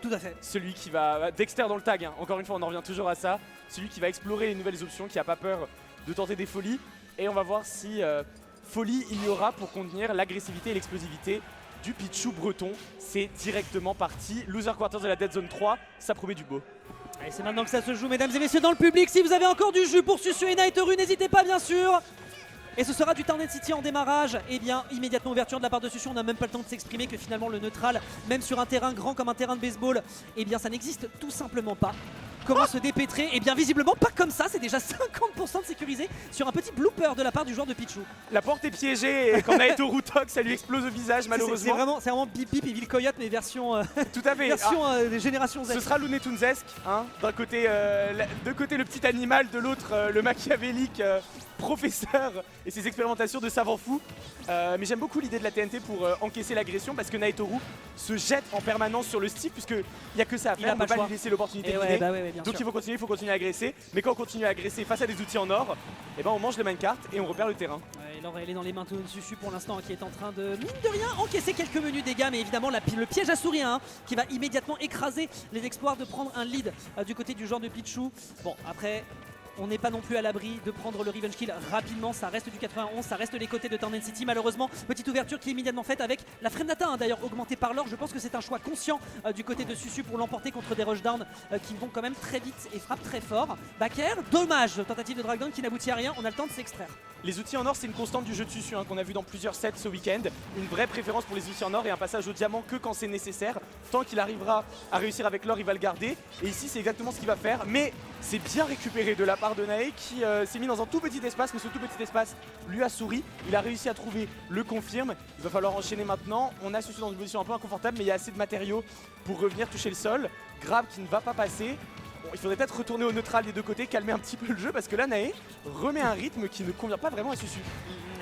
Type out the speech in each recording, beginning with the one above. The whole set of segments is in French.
Tout à fait. Celui qui va... Dexter dans le tag, hein. Encore une fois on en revient toujours à ça. Celui qui va explorer les nouvelles options, qui n'a pas peur de tenter des folies. Et on va voir si folie il y aura pour contenir l'agressivité et l'explosivité du Pichu breton. C'est directement parti. Loser Quarters de la Dead Zone 3, ça promet du beau. Et c'est maintenant que ça se joue, mesdames et messieurs, dans le public. Si vous avez encore du jus pour Susu et Naitoru, n'hésitez pas, bien sûr. Et ce sera du Town City en démarrage. Et bien, immédiatement ouverture de la part de Susu. On n'a même pas le temps de s'exprimer que finalement le neutral, même sur un terrain grand comme un terrain de baseball, eh bien ça n'existe tout simplement pas. Comment se dépêtrer? Et bien visiblement pas comme ça, c'est déjà 50% de sécurisé sur un petit blooper de la part du joueur de Pichu. La porte est piégée et quand Naitoru toque, ça lui explose au visage malheureusement. C'est vraiment Bip Bip et Vil Coyote, mais version, Tout à fait. version génération Z. Ce sera Looney Tunesesque, hein. D'un côté, le petit animal, de l'autre le machiavélique professeur et ses expérimentations de savant fou. Mais j'aime beaucoup l'idée de la TNT pour encaisser l'agression parce que Naitoru se jette en permanence sur le Steve puisqu'il n'y a que ça à faire, on ne peut pas lui laisser l'opportunité de ouais, gagner. Donc il faut continuer à agresser, mais quand on continue à agresser face à des outils en or, eh ben on mange le minecart et on repère le terrain. Et alors elle est dans les mains de Susu pour l'instant qui est en train de, mine de rien, encaisser quelques menus dégâts, mais évidemment le piège à souris hein, qui va immédiatement écraser les exploits de prendre un lead du côté du joueur de Pichu. Bon après... On n'est pas non plus à l'abri de prendre le revenge kill rapidement, ça reste du 91, ça reste les côtés de Town City malheureusement. Petite ouverture qui est immédiatement faite avec la frame data hein, d'ailleurs augmentée par l'or. Je pense que c'est un choix conscient du côté de Susu pour l'emporter contre des rushdowns qui vont quand même très vite et frappent très fort. Backer, dommage, tentative de dragdown qui n'aboutit à rien, on a le temps de s'extraire. Les outils en or c'est une constante du jeu de Susu hein, qu'on a vu dans plusieurs sets ce week-end. Une vraie préférence pour les outils en or et un passage au diamant que quand c'est nécessaire. Tant qu'il arrivera à réussir avec l'or il va le garder. Et ici c'est exactement ce qu'il va faire. Mais c'est bien récupéré de la part de Nae qui s'est mis dans un tout petit espace, mais ce tout petit espace lui a souri. Il a réussi à trouver le confirme. Il va falloir enchaîner maintenant. On a Susu dans une position un peu inconfortable, mais il y a assez de matériaux pour revenir toucher le sol. Grab qui ne va pas passer. Bon, il faudrait peut-être retourner au neutral des deux côtés, calmer un petit peu le jeu parce que là Nae remet un rythme qui ne convient pas vraiment à Susu.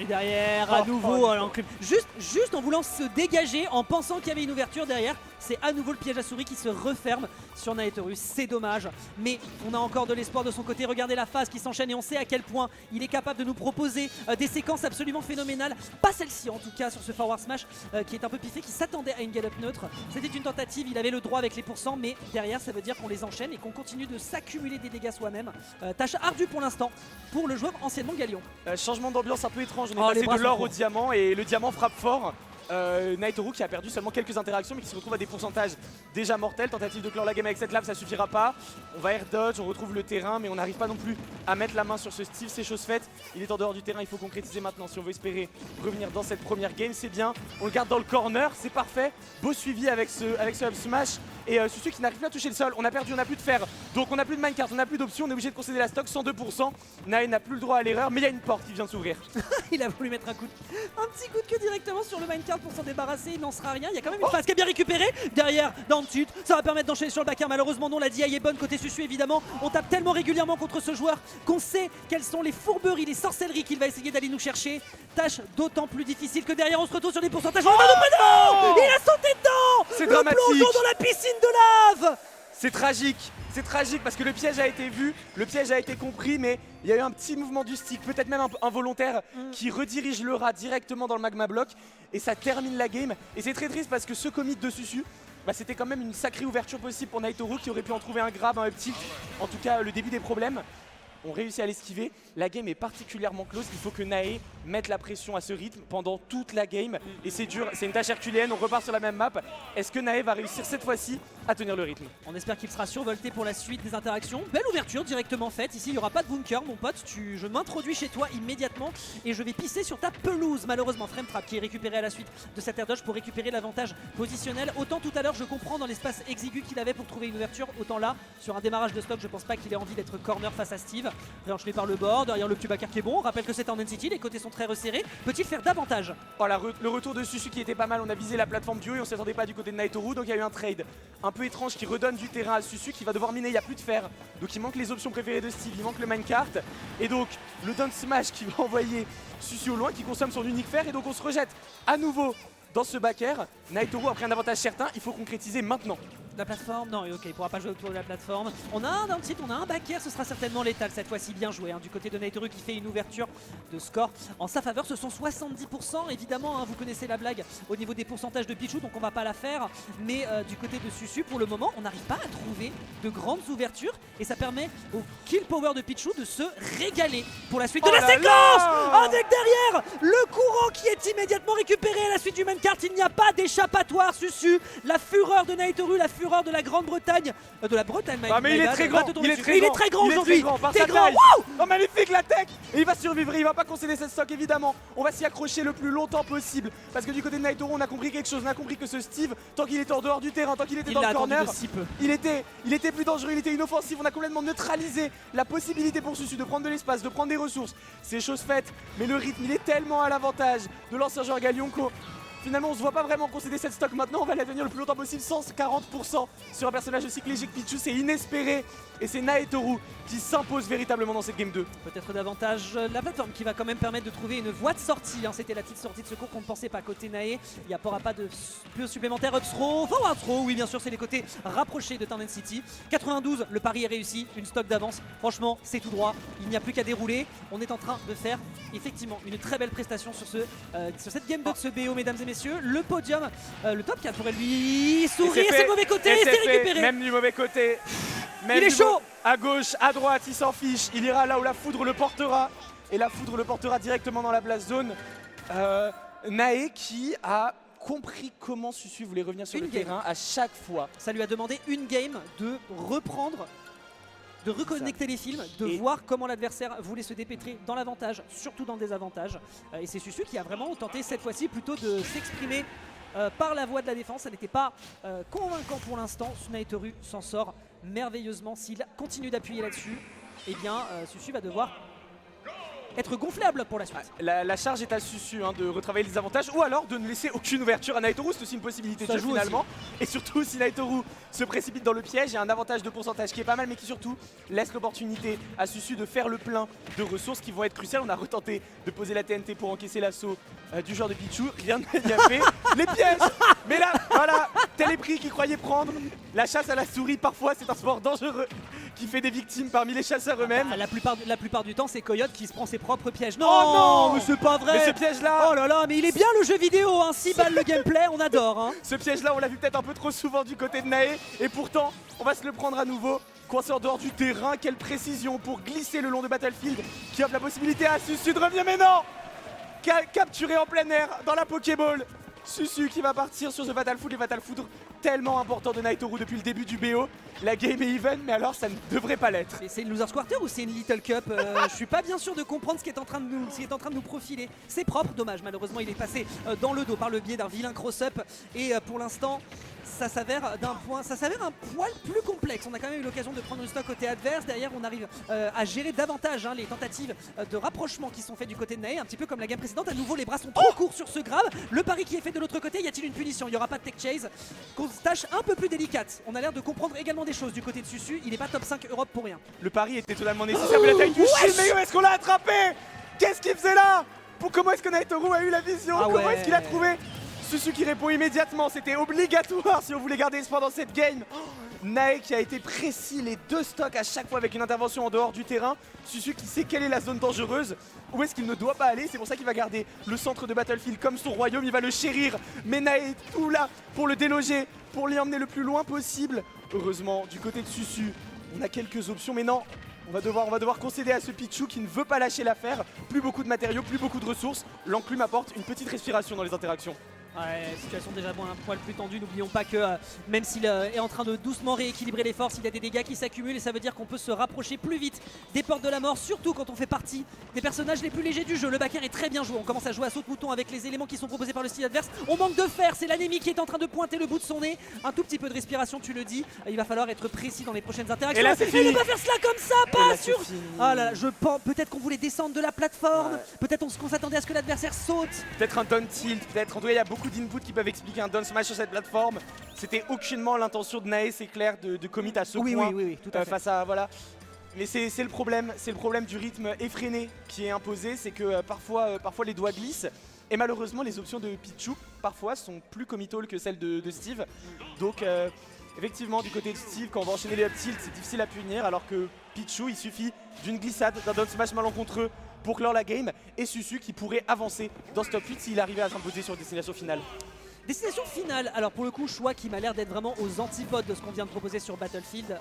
Et derrière, à nouveau, juste en voulant se dégager, en pensant qu'il y avait une ouverture derrière, c'est à nouveau le piège à souris qui se referme sur Naitoru. C'est dommage, mais on a encore de l'espoir de son côté. Regardez la phase qui s'enchaîne et on sait à quel point il est capable de nous proposer des séquences absolument phénoménales. Pas celle-ci en tout cas sur ce forward smash qui est un peu piffé, qui s'attendait à une get-up neutre. C'était une tentative, il avait le droit avec les pourcents, mais derrière ça veut dire qu'on les enchaîne et qu'on continue de s'accumuler des dégâts soi-même. Tâche ardue pour l'instant pour le joueur anciennement Galion. Changement d'ambiance un peu étrange, on est passé de l'or au diamant et le diamant frappe fort. Naitoru qui a perdu seulement quelques interactions mais qui se retrouve à des pourcentages déjà mortels. Tentative de clore la game avec cette lave, ça suffira pas. On va air dodge, on retrouve le terrain mais on n'arrive pas non plus à mettre la main sur ce Steve. C'est chose faite, il est en dehors du terrain, il faut concrétiser maintenant si on veut espérer revenir dans cette première game. C'est bien, on le garde dans le corner, c'est parfait. Beau suivi avec ce up smash et Susu qui n'arrive plus à toucher le sol. On a perdu, on n'a plus de fer, donc on n'a plus de minecart, on n'a plus d'options, on est obligé de concéder la stock 102%. Nae n'a plus le droit à l'erreur mais il y a une porte qui vient de s'ouvrir. Il a voulu mettre un petit coup de queue directement sur le minecart pour s'en débarrasser, il n'en sera rien. Il y a quand même une phase qui est bien récupérée derrière dans le titre, ça va permettre d'enchaîner sur le backer. Malheureusement non, la DI est bonne côté Susu évidemment. On tape tellement régulièrement contre ce joueur qu'on sait quelles sont les fourberies, les sorcelleries qu'il va essayer d'aller nous chercher. Tâche d'autant plus difficile que derrière on se retrouve sur des pourcentages. Il a sauté dedans. C'est le dramatique. plongeon dans la piscine de lave. C'est tragique parce que le piège a été vu, le piège a été compris, mais il y a eu un petit mouvement du stick, peut-être même involontaire, qui redirige le rat directement dans le magma block et ça termine la game. Et c'est très triste parce que ce commit de Susu, bah, c'était quand même une sacrée ouverture possible pour Naitoru qui aurait pu en trouver un grab, un up tilt, en tout cas le début des problèmes. On réussit à l'esquiver, la game est particulièrement close, il faut que Nae mette la pression à ce rythme pendant toute la game et c'est dur, c'est une tâche herculéenne, on repart sur la même map. Est-ce que Nae va réussir cette fois-ci à tenir le rythme? On espère qu'il sera survolté pour la suite des interactions. Belle ouverture directement faite, ici il n'y aura pas de bunker mon pote, je m'introduis chez toi immédiatement et je vais pisser sur ta pelouse. Malheureusement Frame Trap qui est récupéré à la suite de cet air dodge pour récupérer l'avantage positionnel. Autant tout à l'heure je comprends dans l'espace exigu qu'il avait pour trouver une ouverture, autant là sur un démarrage de stock je pense pas qu'il ait envie d'être corner face à Steve. Réenchaîné par le bord, derrière le petit backer qui est bon. On rappelle que c'est en NCT, les côtés sont très resserrés. Peut-il faire davantage? Oh, le retour de Susu qui était pas mal, on a visé la plateforme du haut et on s'attendait pas du côté de Naitoru, donc il y a eu un trade un peu étrange qui redonne du terrain à Susu qui va devoir miner, il n'y a plus de fer. Donc il manque les options préférées de Steve, il manque le minecart et donc le down smash qui va envoyer Susu au loin qui consomme son unique fer et donc on se rejette à nouveau dans ce backer. Naitoru a pris un avantage certain, il faut concrétiser maintenant. La plateforme, non, ok, il pourra pas jouer autour de la plateforme. On a un down tilt, on a un back air, ce sera certainement létal cette fois-ci, bien joué. Hein, du côté de Naitoru qui fait une ouverture de score en sa faveur, ce sont 70%. Évidemment, hein, vous connaissez la blague au niveau des pourcentages de Pichu, donc on va pas la faire. Mais du côté de Susu, pour le moment, on n'arrive pas à trouver de grandes ouvertures. Et ça permet au kill power de Pichu de se régaler pour la suite de la séquence. Avec derrière le courant qui est immédiatement récupéré à la suite du main card. Il n'y a pas d'échappatoire, Susu. La fureur de Naitoru, la fureur de la Grande-Bretagne, de la Bretagne. Mais il est très grand, il est très grand aujourd'hui. T'es grand, wow. Oh, magnifique la tech. Et il va survivre, il va pas concéder cette stock évidemment. On va s'y accrocher le plus longtemps possible parce que du côté de Naitoru, on a compris quelque chose. On a compris que ce Steve, tant qu'il était en dehors du terrain, tant qu'il était dans le corner, il était plus dangereux, il était inoffensif. On a complètement neutralisé la possibilité pour Susu de prendre de l'espace, de prendre des ressources. C'est chose faite, mais le rythme, il est tellement à l'avantage de l'ancien joueur Galionko. Finalement, on se voit pas vraiment concéder cette stock maintenant. On va la tenir le plus longtemps possible, 140% sur un personnage aussi léger que Pichu. C'est inespéré et c'est Naitoru qui s'impose véritablement dans cette game 2. Peut-être davantage la plateforme qui va quand même permettre de trouver une voie de sortie. Hein. C'était la petite sortie de secours qu'on ne pensait pas côté Nae. Il n'y aura pas de plus supplémentaire up throw, forward throw. Oui, bien sûr, c'est les côtés rapprochés de Town City. 92, le pari est réussi. Une stock d'avance. Franchement, c'est tout droit. Il n'y a plus qu'à dérouler. On est en train de faire effectivement une très belle prestation sur cette game 2 de ce BO, mesdames et messieurs. Le podium, le top 4 pourrait lui sourire. C'est le mauvais côté, c'est récupéré. Même du mauvais côté. Même il est chaud. À gauche, à droite, il s'en fiche. Il ira là où la foudre le portera. Et la foudre le portera directement dans la blast zone. Nae qui a compris comment Susu voulait revenir sur le terrain à chaque fois. Ça lui a demandé une game de reprendre, de reconnecter les films, de voir comment l'adversaire voulait se dépêtrer dans l'avantage, surtout dans le désavantage. Et c'est Susu qui a vraiment tenté cette fois-ci plutôt de s'exprimer par la voie de la défense. Ça n'était pas convaincant pour l'instant. Naitoru s'en sort merveilleusement. S'il continue d'appuyer là-dessus, eh bien Susu va devoir être gonflable pour la suite. La charge est à Susu hein, de retravailler les avantages ou alors de ne laisser aucune ouverture à Naitoru, c'est aussi une possibilité de jeu finalement. Aussi. Et surtout si Naitoru se précipite dans le piège, il y a un avantage de pourcentage qui est pas mal mais qui surtout laisse l'opportunité à Susu de faire le plein de ressources qui vont être cruciales. On a retenté de poser la TNT pour encaisser l'assaut du joueur de Pichu, rien n'y a fait. Les pièges. Mais là, voilà, tel est pris qu'il croyait prendre. La chasse à la souris, parfois c'est un sport dangereux qui fait des victimes parmi les chasseurs eux-mêmes. La plupart du temps, c'est Coyote qui se prend ses propres pièges. Non, oh non, mais c'est pas vrai. Mais ce piège-là, oh là là, mais il est bien le jeu vidéo, hein. 6 balles le gameplay, on adore. Hein. Ce piège-là, on l'a vu peut-être un peu trop souvent du côté de Nae, et pourtant, on va se le prendre à nouveau. Coincé en dehors du terrain, quelle précision pour glisser le long de Battlefield, qui offre la possibilité à Susu de revenir, mais non, capturé en plein air dans la Pokéball. Susu qui va partir sur ce Fatal Foudre, les Fatal Foudre tellement important de Naitoru depuis le début du BO. La game est even, mais alors ça ne devrait pas l'être. C'est une Losers Quarter ou c'est une Little Cup je suis pas bien sûr de comprendre ce qui est en train de nous profiler. C'est propre, dommage, malheureusement il est passé dans le dos par le biais d'un vilain cross-up. Et pour l'instant, ça s'avère un poil plus complexe. On a quand même eu l'occasion de prendre une stock côté adverse. Derrière, on arrive à gérer davantage les tentatives de rapprochement qui sont faites du côté de Nae. Un petit peu comme la game précédente. À nouveau, les bras sont trop courts sur ce grab. Le pari qui est fait de l'autre côté, y a-t-il une punition? Il n'y aura pas de tech chase. Tâche un peu plus délicate. On a l'air de comprendre également des choses du côté de Susu. Il n'est pas top 5 Europe pour rien. Le pari était totalement nécessaire. Mais la taille du shield, mais où est-ce qu'on l'a attrapé? Qu'est-ce qu'il faisait là? Comment est-ce que Naitoru a eu la vision? Comment est-ce qu'il a trouvé? Susu qui répond immédiatement, c'était obligatoire si on voulait garder espoir dans cette game. Nae qui a été précis, les deux stocks à chaque fois avec une intervention en dehors du terrain. Susu qui sait quelle est la zone dangereuse, où est-ce qu'il ne doit pas aller. C'est pour ça qu'il va garder le centre de Battlefield comme son royaume, il va le chérir. Mais Nae est tout là pour le déloger, pour l'y emmener le plus loin possible. Heureusement, du côté de Susu, on a quelques options, mais non. On va devoir concéder à ce Pichu qui ne veut pas lâcher l'affaire. Plus beaucoup de matériaux, plus beaucoup de ressources. L'enclume apporte une petite respiration dans les interactions. Ouais, situation déjà un poil plus tendue. N'oublions pas que même s'il est en train de doucement rééquilibrer les forces, il y a des dégâts qui s'accumulent et ça veut dire qu'on peut se rapprocher plus vite des portes de la mort, surtout quand on fait partie des personnages les plus légers du jeu. Le backer est très bien joué, on commence à jouer à saut de mouton avec les éléments qui sont proposés par le style adverse. On manque de fer, c'est l'anémie qui est en train de pointer le bout de son nez. Un tout petit peu de respiration, tu le dis. Il va falloir être précis dans les prochaines interactions. Et là, c'est fini. Ne pas faire cela comme ça, pas sûr. Ah là là, je pense peut-être qu'on voulait descendre de la plateforme, peut-être qu'on s'attendait à ce que l'adversaire saute. Peut-être un down tilt, peut-être. En tout cas, il y a beaucoup d'inputs qui peuvent expliquer un down smash sur cette plateforme. C'était aucunement l'intention de Nae, c'est clair, de commit à ce point. Oui, tout à fait. Face à voilà. Mais c'est le problème du rythme effréné qui est imposé, c'est que parfois les doigts glissent. Et malheureusement, les options de Pichu parfois sont plus committal que celles de Steve. Donc effectivement du côté de Steve, quand on va enchaîner les up tilt, c'est difficile à punir, alors que Pichu, il suffit d'une glissade, d'un down smash malencontreux pour clore la game, et Susu qui pourrait avancer dans ce top 8 s'il arrivait à s'imposer sur destination finale. Destination finale, alors pour le coup, choix qui m'a l'air d'être vraiment aux antipodes de ce qu'on vient de proposer sur Battlefield.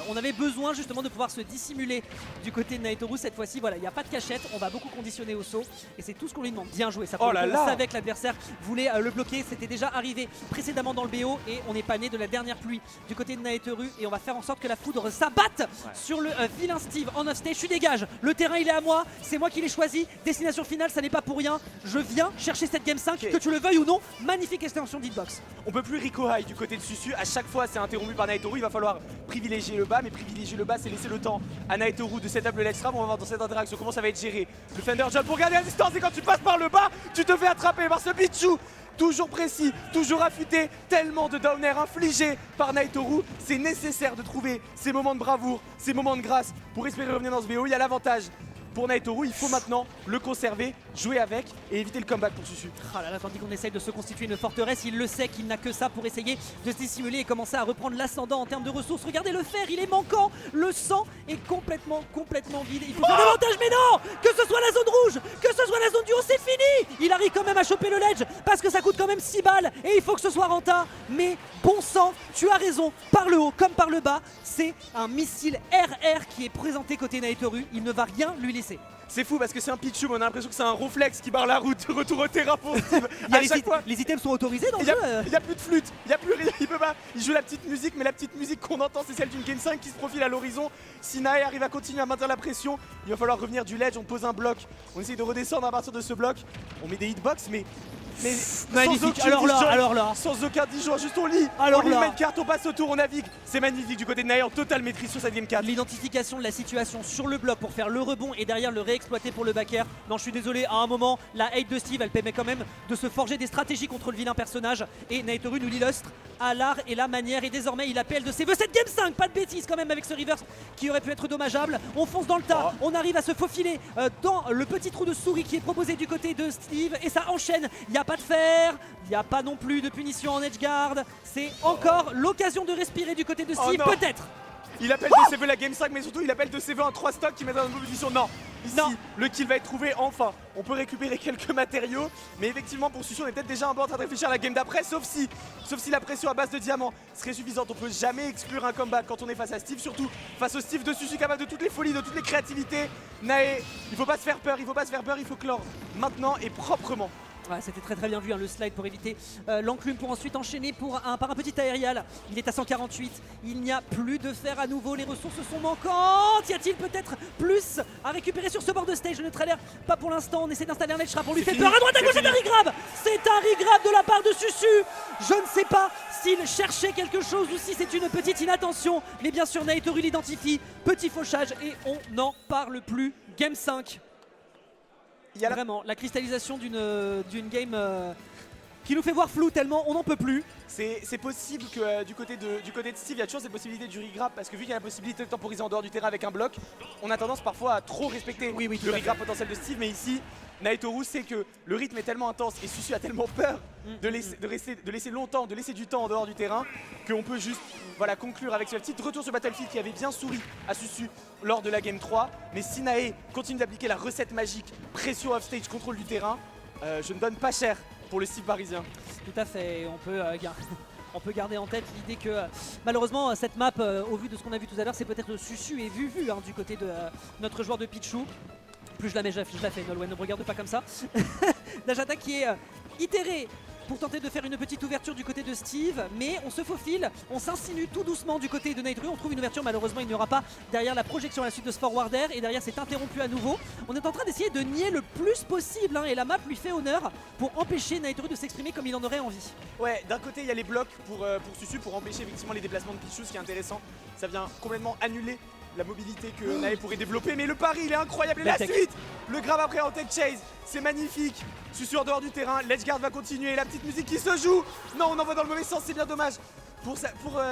On avait besoin justement de pouvoir se dissimuler du côté de Naitoru cette fois-ci. Voilà, il n'y a pas de cachette, on va beaucoup conditionner au saut et c'est tout ce qu'on lui demande. Bien joué, ça. On savait que l'adversaire voulait le bloquer, c'était déjà arrivé précédemment dans le BO et on n'est pas né de la dernière pluie du côté de Naitoru et on va faire en sorte que la foudre s'abatte sur le vilain Steve en off-stage. Je dégage, le terrain il est à moi, c'est moi qui l'ai choisi. Destination finale, ça n'est pas pour rien. Je viens chercher cette game 5, que tu le veuilles ou non. Magnifique extension d'hitbox. On peut plus Rico High du côté de Susu, à chaque fois c'est interrompu par Naitoru, il va falloir privilégier le bas, mais privilégier le bas c'est laisser le temps à Naitoru de setup le ledge trap. On va voir dans cette interaction comment ça va être géré. Le Fender Jump pour garder la distance et quand tu passes par le bas, tu te fais attraper par ce Pichu. Toujours précis, toujours affûté, tellement de down air infligés par Naitoru. C'est nécessaire de trouver ces moments de bravoure, ces moments de grâce pour espérer revenir dans ce BO. Il y a l'avantage pour Naitoru, il faut maintenant le conserver, jouer avec et éviter le comeback pour Susu. Oh là là, tandis qu'on essaye de se constituer une forteresse, il le sait qu'il n'a que ça pour essayer de se dissimuler et commencer à reprendre l'ascendant en termes de ressources. Regardez le fer, il est manquant, le sang est complètement vide. Il faut faire davantage, mais non, que ce soit la zone rouge, que ce soit la zone du haut, c'est fini. Il arrive quand même à choper le ledge parce que ça coûte quand même 6 balles et il faut que ce soit renta. Mais bon sang, tu as raison, par le haut comme par le bas, c'est un missile RR qui est présenté côté Naitoru, il ne va rien lui laisser. C'est fou parce que c'est un Pichu, mais on a l'impression que c'est un Roughflex qui barre la route, retour au terrain pour Steve. Les items sont autorisés dans le jeu. Il n'y a plus de flûte, il n'y a plus rien, il peut pas. Il joue la petite musique, mais la petite musique qu'on entend c'est celle d'une Game 5 qui se profile à l'horizon. Si Nae arrive à continuer à maintenir la pression, il va falloir revenir du ledge, on pose un bloc. On essaye de redescendre à partir de ce bloc. On met des hitbox, mais magnifique, sans aucun Dijon, juste on lit. On lit le main carte, on passe autour, on navigue. C'est magnifique du côté de Nae en totale maîtrise sur cette game 4. L'identification de la situation sur le bloc pour faire le rebond et derrière le réexploiter pour le backer. Non, je suis désolé, à un moment, la hate de Steve, elle permet quand même de se forger des stratégies contre le vilain personnage. Et Naitoru nous l'illustre à l'art et la manière. Et désormais, il appelle de ses vœux cette game 5. Pas de bêtises quand même avec ce reverse qui aurait pu être dommageable. On fonce dans le tas, on arrive à se faufiler dans le petit trou de souris qui est proposé du côté de Steve. Et ça enchaîne, il n'y a pas de fer. Il n'y a pas non plus de punition en edgeguard. C'est encore l'occasion de respirer du côté de Steve, peut-être. Il appelle de ses vœux la game 5, mais surtout il appelle de ses vœux un 3 stock qui met dans une position. Non, ici, le kill va être trouvé enfin. On peut récupérer quelques matériaux, mais effectivement pour Susu on est peut-être déjà un peu en train de réfléchir à la game d'après, sauf si la pression à base de diamants serait suffisante. On peut jamais exclure un comeback quand on est face à Steve, surtout face au Steve de Susu capable de toutes les folies, de toutes les créativités. Nae, il faut pas se faire peur, il faut clore maintenant et proprement. Ouais, c'était très bien vu, hein, le slide pour éviter l'enclume pour ensuite enchaîner par un petit aérial. Il est à 148, il n'y a plus de fer à nouveau, les ressources sont manquantes. Y a-t-il peut-être plus à récupérer sur ce bord de stage? Le trailer, pas pour l'instant, on essaie d'installer un edge trap, on lui fait peur à droite, à gauche, c'est un regrab. C'est un regrab de la part de Susu. Je ne sais pas s'il cherchait quelque chose ou si c'est une petite inattention, mais bien sûr Naitoru l'identifie, petit fauchage et on n'en parle plus. Game 5. Il y a vraiment la cristallisation d'une game qui nous fait voir flou tellement on n'en peut plus. C'est possible que du côté de Steve, il y a toujours cette possibilité du regrab parce que vu qu'il y a la possibilité de temporiser en dehors du terrain avec un bloc, on a tendance parfois à trop respecter le regrab potentiel de Steve, mais ici, Naitoru sait que le rythme est tellement intense et Susu a tellement peur de laisser du temps en dehors du terrain qu'on peut juste conclure avec ce petit retour sur Battlefield qui avait bien souri à Susu lors de la game 3. Mais si Nae continue d'appliquer la recette magique, pression off-stage, contrôle du terrain, je ne donne pas cher pour le Steve parisien. Tout à fait, on peut garder en tête l'idée que malheureusement cette map, au vu de ce qu'on a vu tout à l'heure, c'est peut-être Susu et vu du côté de notre joueur de Pichu. Plus je la mets, je la fais, Nolwenn, ne me regarde pas comme ça. Najata qui est itéré pour tenter de faire une petite ouverture du côté de Steve, mais on se faufile, on s'insinue tout doucement du côté de Naitoru, on trouve une ouverture, malheureusement il n'y aura pas derrière la projection à la suite de ce forwarder, et derrière c'est interrompu à nouveau. On est en train d'essayer de nier le plus possible, hein, et la map lui fait honneur pour empêcher Naitoru de s'exprimer comme il en aurait envie. Ouais, d'un côté il y a les blocs pour Susu, pour empêcher effectivement les déplacements de Pichu, ce qui est intéressant, ça vient complètement annuler la mobilité que Nae pourrait développer, mais le pari il est incroyable et la suite, le grab après en tech chase, c'est magnifique. Susu en dehors du terrain, l'edgeguard va continuer, la petite musique qui se joue. Non, on envoie dans le mauvais sens, c'est bien dommage. Pour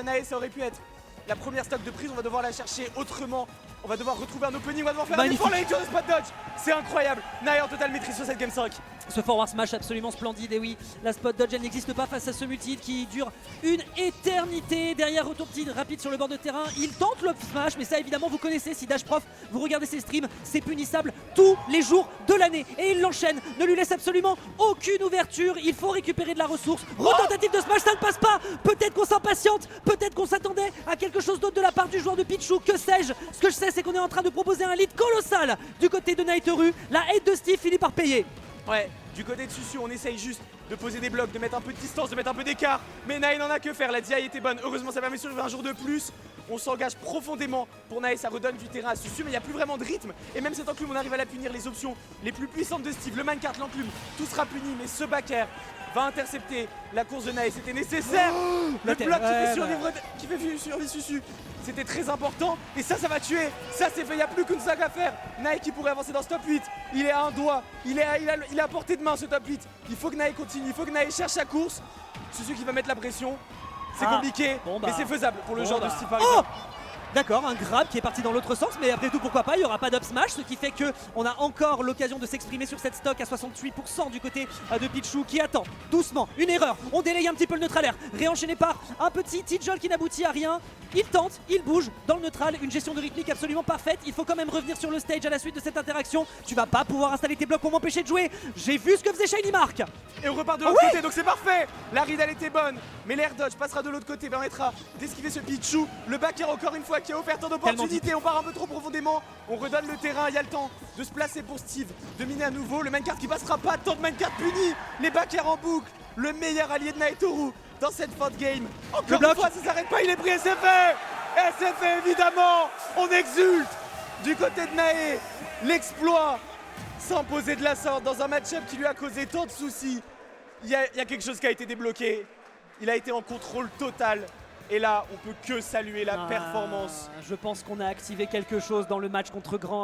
Nae ça aurait pu être la première stock de prise, on va devoir la chercher autrement. On va devoir retrouver un opening, on va devoir faire Magnifique. un effort, la lecture de spot dodge. C'est incroyable. Nae en totale maîtrise sur cette game 5. Ce forward smash absolument splendide, et oui, la spot dodge elle n'existe pas face à ce multi qui dure une éternité. Derrière, retour petit rapide sur le bord de terrain, il tente le smash, mais ça évidemment vous connaissez, si Dash Prof, vous regardez ses streams, c'est punissable tous les jours de l'année. Et il l'enchaîne, ne lui laisse absolument aucune ouverture, il faut récupérer de la ressource. Retentative de smash, ça ne passe pas, peut-être qu'on s'impatiente, peut-être qu'on s'attendait à quelque chose d'autre de la part du joueur de Pichu, que sais-je. Ce que je sais c'est qu'on est en train de proposer un lead colossal du côté de Naitoru. La hate de Steve finit par payer. Ouais, du côté de Susu, on essaye juste de poser des blocs, de mettre un peu de distance, de mettre un peu d'écart. Mais Nae n'en a que faire, la DI était bonne. Heureusement, ça permet de survivre un jour de plus. On s'engage profondément pour Nae, ça redonne du terrain à Susu, mais il n'y a plus vraiment de rythme. Et même cet enclume, on arrive à la punir. Les options les plus puissantes de Steve, le minecart, l'enclume, tout sera puni. Mais ce backer va intercepter la course de Nae, c'était nécessaire. Le bloc qui fait survivre Susu. C'était très important et ça va tuer. Ça c'est fait, il n'y a plus qu'une saga à faire. Nae qui pourrait avancer dans ce top 8. Il est à un doigt, il est à portée de main ce top 8. Il faut que Nae continue, il faut que Nae cherche sa course. Susu qui va mettre la pression. C'est compliqué, mais c'est faisable pour le genre de Steve par exemple. D'accord, un grab qui est parti dans l'autre sens, mais après tout pourquoi pas, il n'y aura pas d'up smash, ce qui fait qu'on a encore l'occasion de s'exprimer sur cette stock à 68% du côté de Pichu qui attend doucement une erreur. On délaye un petit peu le neutral air, réenchaîné par un petit Tijol qui n'aboutit à rien. Il tente, il bouge dans le neutral, une gestion de rythmique absolument parfaite. Il faut quand même revenir sur le stage à la suite de cette interaction. Tu vas pas pouvoir installer tes blocs pour m'empêcher de jouer. J'ai vu ce que faisait Shiny Mark. Et on repart de l'autre côté, donc c'est parfait. La read elle était bonne, mais l'air dodge passera de l'autre côté, permettra d'esquiver ce Pichu. Le backer encore une fois qui a offert tant d'opportunités. On part un peu trop profondément, on redonne le terrain, il y a le temps de se placer pour Steve, de miner à nouveau. Le minecart qui passera pas, tant de minecart puni. Les backers en boucle, le meilleur allié de Naitoru dans cette fin de game. Encore une fois, ça s'arrête pas, il est pris et c'est fait. Et c'est fait évidemment. On exulte du côté de Nae. L'exploit s'imposer de la sorte dans un match-up qui lui a causé tant de soucis. Il y a quelque chose qui a été débloqué. Il a été en contrôle total. Et là, on peut que saluer la performance. Je pense qu'on a activé quelque chose dans le match contre Grand.